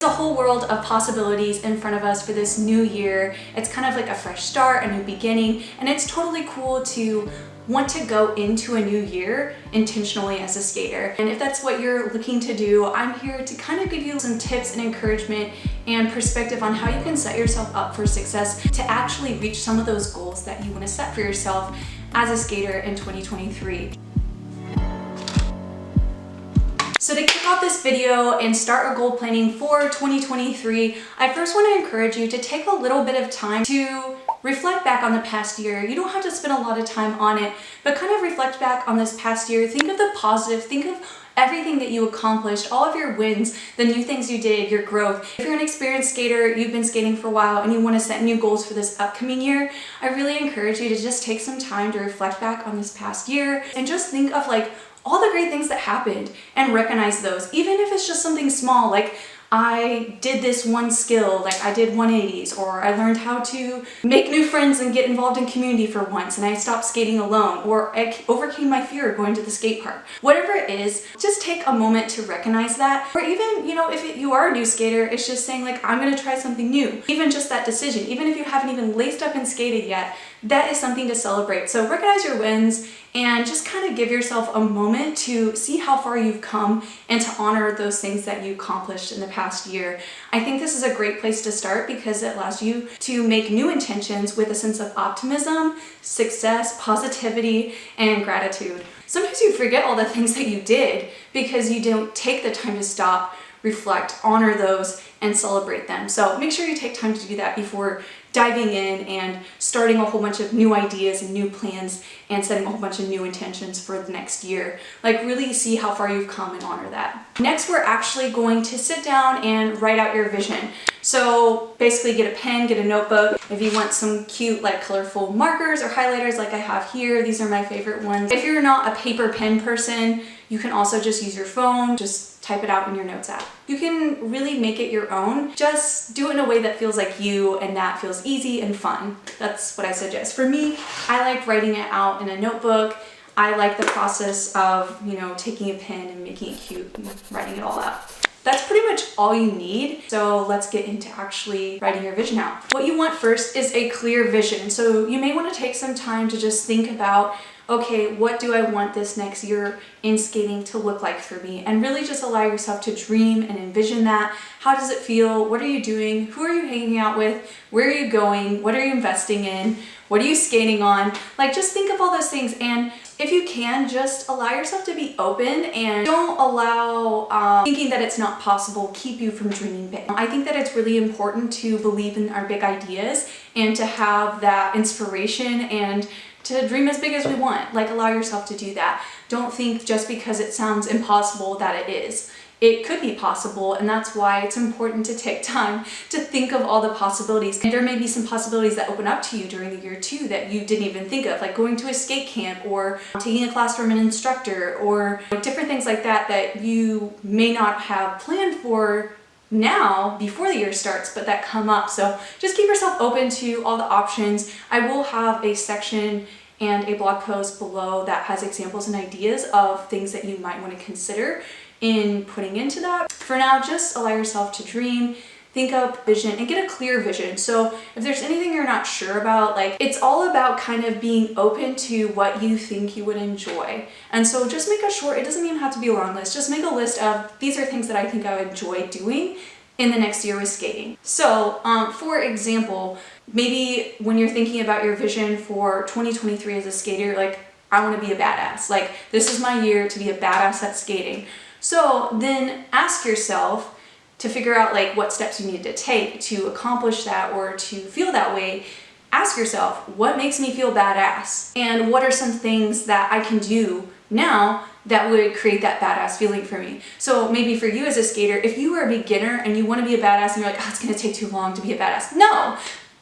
There's a whole world of possibilities in front of us for this new year. It's kind of like a fresh start, a new beginning, and it's totally cool to want to go into a new year intentionally as a skater. And if that's what you're looking to do, I'm here to kind of give you some tips and encouragement and perspective on how you can set yourself up for success to actually reach some of those goals that you want to set for yourself as a skater in 2023. So to kick off this video and start our goal planning for 2023, I first want to encourage you to take a little bit of time to reflect back on the past year. You don't have to spend a lot of time on it, but kind of reflect back on this past year. Think of the positive, think of everything that you accomplished, all of your wins, the new things you did, your growth. If you're an experienced skater, you've been skating for a while and you want to set new goals for this upcoming year, I really encourage you to just take some time to reflect back on this past year and just think of like all the great things that happened and recognize those, even if it's just something small, like I did this one skill, like I did 180s, or I learned how to make new friends and get involved in community for once, and I stopped skating alone, or I overcame my fear of going to the skate park. Whatever it is, just take a moment to recognize that. Or even, if you are a new skater, it's just saying like, I'm gonna try something new. Even just that decision, even if you haven't even laced up and skated yet, that is something to celebrate. So recognize your wins and just kind of give yourself a moment to see how far you've come and to honor those things that you accomplished in the past year. I think this is a great place to start because it allows you to make new intentions with a sense of optimism, success, positivity, and gratitude. Sometimes you forget all the things that you did because you don't take the time to stop, reflect, honor those, and celebrate them. So make sure you take time to do that before diving in and starting a whole bunch of new ideas and new plans and setting a whole bunch of new intentions for the next year. Like really see how far you've come and honor that. Next, we're actually going to sit down and write out your vision. So basically get a pen, get a notebook. If you want some cute like colorful markers or highlighters like I have here, these are my favorite ones. If you're not a paper pen person, you can also just use your phone, just type it out in your notes app. You can really make it your own. Just do it in a way that feels like you and that feels easy and fun. That's what I suggest. For me, I like writing it out in a notebook. I like the process of, taking a pen and making it cute and writing it all out. That's pretty much all you need. So let's get into actually writing your vision out. What you want first is a clear vision. So you may want to take some time to just think about, okay, what do I want this next year in skating to look like for me? And really just allow yourself to dream and envision that. How does it feel? What are you doing? Who are you hanging out with? Where are you going? What are you investing in? What are you skating on? Like just think of all those things, and if you can, just allow yourself to be open and don't allow thinking that it's not possible keep you from dreaming big. I think that it's really important to believe in our big ideas and to have that inspiration and to dream as big as we want. Like allow yourself to do that. Don't think just because it sounds impossible that it is. It could be possible, and that's why it's important to take time to think of all the possibilities. And there may be some possibilities that open up to you during the year too that you didn't even think of, like going to a skate camp or taking a class from an instructor or different things like that that you may not have planned for now before the year starts, but that come up. So just keep yourself open to all the options. I will have a section and a blog post below that has examples and ideas of things that you might want to consider in putting into that. For now, just allow yourself to dream, think up vision, and get a clear vision. So if there's anything you're not sure about, like it's all about kind of being open to what you think you would enjoy. And so just make a short, it doesn't even have to be a long list, just make a list of these are things that I think I would enjoy doing in the next year with skating. So for example, maybe when you're thinking about your vision for 2023 as a skater, like I want to be a badass. Like this is my year to be a badass at skating. So then ask yourself to figure out like what steps you need to take to accomplish that or to feel that way. Ask yourself, what makes me feel badass? And what are some things that I can do now that would create that badass feeling for me? So maybe for you as a skater, if you are a beginner and you want to be a badass and you're like, oh, it's going to take too long to be a badass. No,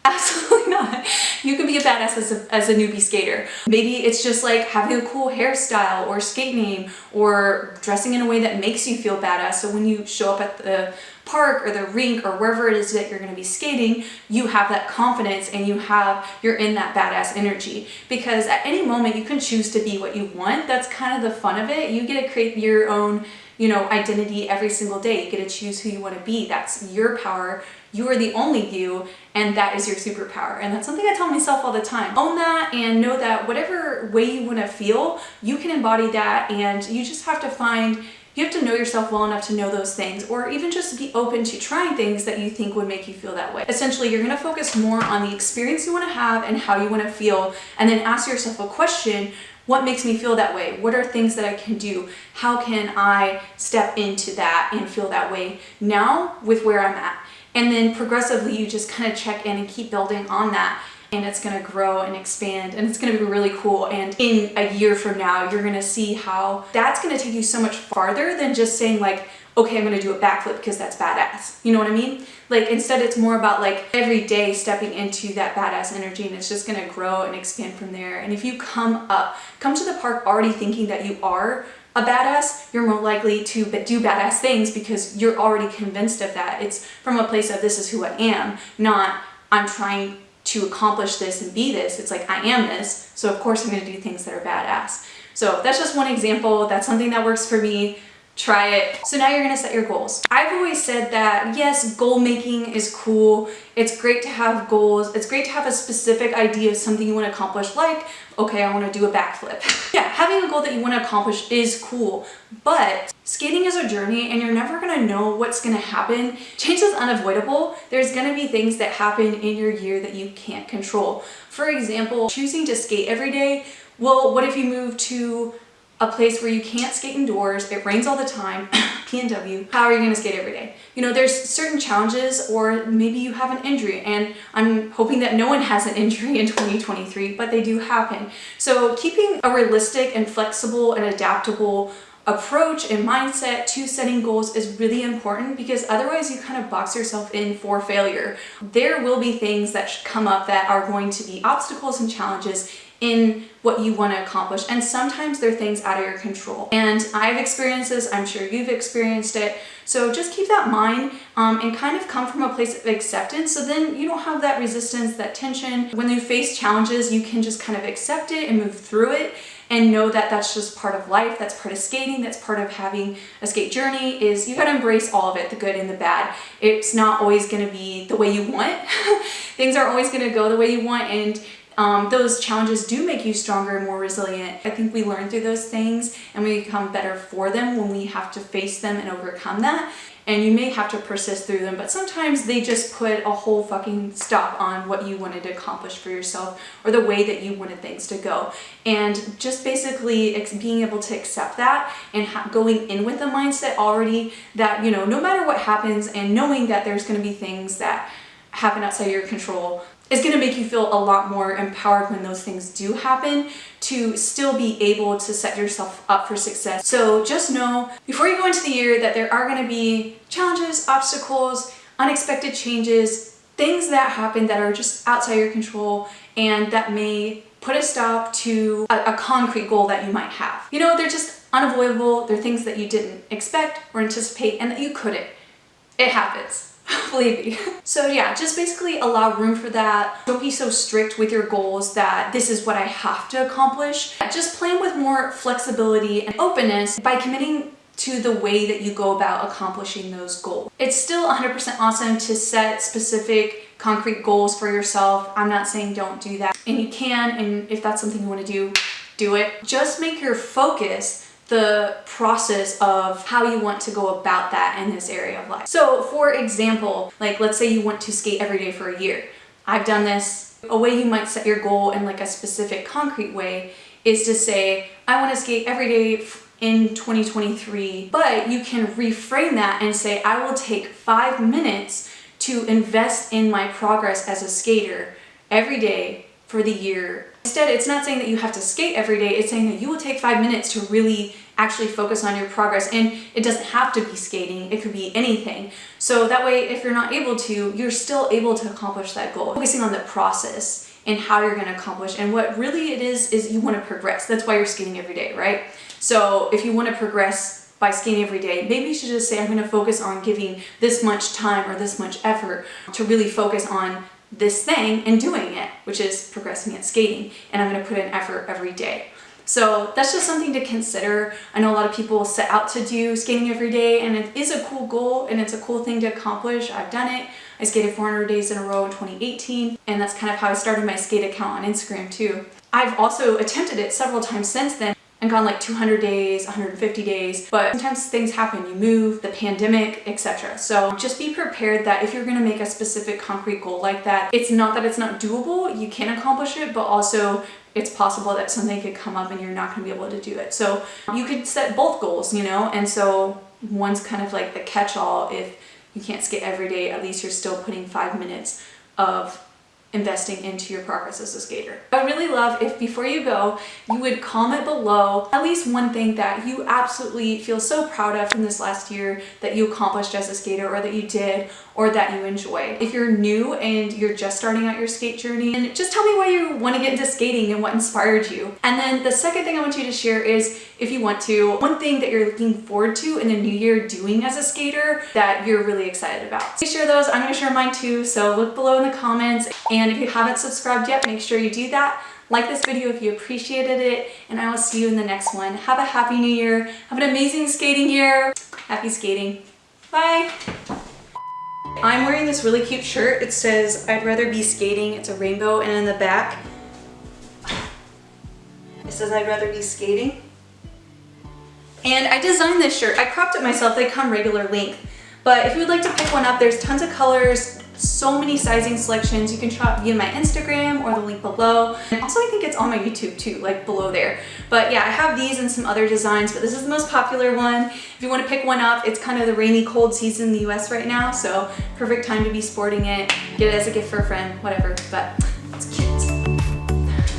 absolutely not. You can be a badass as a newbie skater. Maybe it's just like having a cool hairstyle or skate name or dressing in a way that makes you feel badass. So when you show up at the park or the rink or wherever it is that you're going to be skating, you have that confidence and you're in that badass energy, because at any moment you can choose to be what you want. That's kind of the fun of it. You get to create your own, identity every single day. You get to choose who you want to be. That's your power. You are the only you, and that is your superpower. And that's something I tell myself all the time. Own that and know that whatever way you want to feel, you can embody that, and you just have to know yourself well enough to know those things, or even just be open to trying things that you think would make you feel that way. Essentially, you're going to focus more on the experience you want to have and how you want to feel, and then ask yourself a question: what makes me feel that way? What are things that I can do? How can I step into that and feel that way now with where I'm at? And then progressively, you just kind of check in and keep building on that. And it's going to grow and expand, and it's going to be really cool. And in a year from now, you're going to see how that's going to take you so much farther than just saying like, okay, I'm going to do a backflip because that's badass. You know what I mean? Like, instead it's more about like every day stepping into that badass energy, and it's just going to grow and expand from there. And if you come to the park already thinking that you are a badass, you're more likely to do badass things because you're already convinced of that. It's from a place of this is who I am, not I'm trying to accomplish this and be this. It's like, I am this, so of course I'm going to do things that are badass. So that's just one example. That's something that works for me. Try it. So now you're going to set your goals. I've always said that yes, goal making is cool. It's great to have goals. It's great to have a specific idea of something you want to accomplish, like, okay, I want to do a backflip. Yeah, having a goal that you want to accomplish is cool, but skating is a journey, and you're never going to know what's going to happen. Change is unavoidable. There's going to be things that happen in your year that you can't control. For example, choosing to skate every day. Well, what if you move to a place where you can't skate indoors, it rains all the time, PNW, how are you going to skate every day? There's certain challenges, or maybe you have an injury, and I'm hoping that no one has an injury in 2023, but they do happen. So keeping a realistic and flexible and adaptable approach and mindset to setting goals is really important, because otherwise you kind of box yourself in for failure. There will be things that come up that are going to be obstacles and challenges in what you want to accomplish, and sometimes they're things out of your control. And I've experienced this, I'm sure you've experienced it, so just keep that in mind and kind of come from a place of acceptance, so then you don't have that resistance, that tension. When you face challenges, you can just kind of accept it and move through it, and know that that's just part of life, that's part of skating, that's part of having a skate journey. Is you gotta embrace all of it, the good and the bad. It's not always gonna be the way you want. Things aren't always gonna go the way you want, and those challenges do make you stronger and more resilient. I think we learn through those things, and we become better for them when we have to face them and overcome that. And you may have to persist through them, but sometimes they just put a whole fucking stop on what you wanted to accomplish for yourself, or the way that you wanted things to go. And just basically being able to accept that, and going in with the mindset already that, no matter what happens, and knowing that there's going to be things that happen outside your control, is going to make you feel a lot more empowered when those things do happen, to still be able to set yourself up for success. So just know before you go into the year that there are going to be challenges, obstacles, unexpected changes, things that happen that are just outside your control, and that may put a stop to a concrete goal that you might have. They're just unavoidable. They're things that you didn't expect or anticipate, and that you couldn't. It happens. Believe me. So yeah, just basically allow room for that. Don't be so strict with your goals that this is what I have to accomplish. Just plan with more flexibility and openness by committing to the way that you go about accomplishing those goals. It's still 100% awesome to set specific concrete goals for yourself. I'm not saying don't do that. And you can, and if that's something you want to do it. Just make your focus the process of how you want to go about that in this area of life. So for example, like let's say you want to skate every day for a year. I've done this. A way you might set your goal in like a specific concrete way is to say, I want to skate every day in 2023, but you can reframe that and say, I will take 5 minutes to invest in my progress as a skater every day for the year. Instead, it's not saying that you have to skate every day, it's saying that you will take 5 minutes to really actually focus on your progress. And it doesn't have to be skating, it could be anything. So that way, if you're not able to, you're still able to accomplish that goal. Focusing on the process and how you're gonna accomplish, and what really it is you wanna progress. That's why you're skating every day, right? So if you wanna progress by skating every day. Maybe you should just say, I'm going to focus on giving this much time or this much effort to really focus on this thing and doing it, which is progressing at skating. And I'm going to put in effort every day. So that's just something to consider. I know a lot of people set out to do skating every day, and it is a cool goal and it's a cool thing to accomplish. I've done it. I skated 400 days in a row in 2018, and that's kind of how I started my skate account on Instagram too. I've also attempted it several times since then and gone like 200 days, 150 days, but sometimes things happen, you move, the pandemic, etc. So just be prepared that if you're gonna make a specific concrete goal like that, it's not that it's not doable, you can accomplish it, but also it's possible that something could come up and you're not gonna be able to do it. So you could set both goals, you know, and so one's kind of like the catch-all. If you can't skate every day, at least you're still putting 5 minutes of investing into your progress as a skater. I really love if before you go, you would comment below at least one thing that you absolutely feel so proud of from this last year that you accomplished as a skater, or that you did, or that you enjoyed. If you're new and you're just starting out your skate journey, and just tell me why you want to get into skating and what inspired you. And then the second thing I want you to share is, if you want to, one thing that you're looking forward to in the new year doing as a skater that you're really excited about. So share those. I'm going to share mine too, so look below in the comments. And if you haven't subscribed yet, make sure you do that. Like this video if you appreciated it, and I will see you in the next one. Have a happy new year. Have an amazing skating year. Happy skating. Bye. I'm wearing this really cute shirt. It says, I'd rather be skating. It's a rainbow, and in the back, it says, I'd rather be skating. And I designed this shirt. I cropped it myself. They come regular length. But if you would like to pick one up, there's tons of colors, so many sizing selections. You can shop via my Instagram or the link below. And also I think it's on my YouTube too, like below there. But yeah, I have these and some other designs, but this is the most popular one. If you want to pick one up, it's kind of the rainy, cold season in the US right now, so perfect time to be sporting it. Get it as a gift for a friend, whatever. But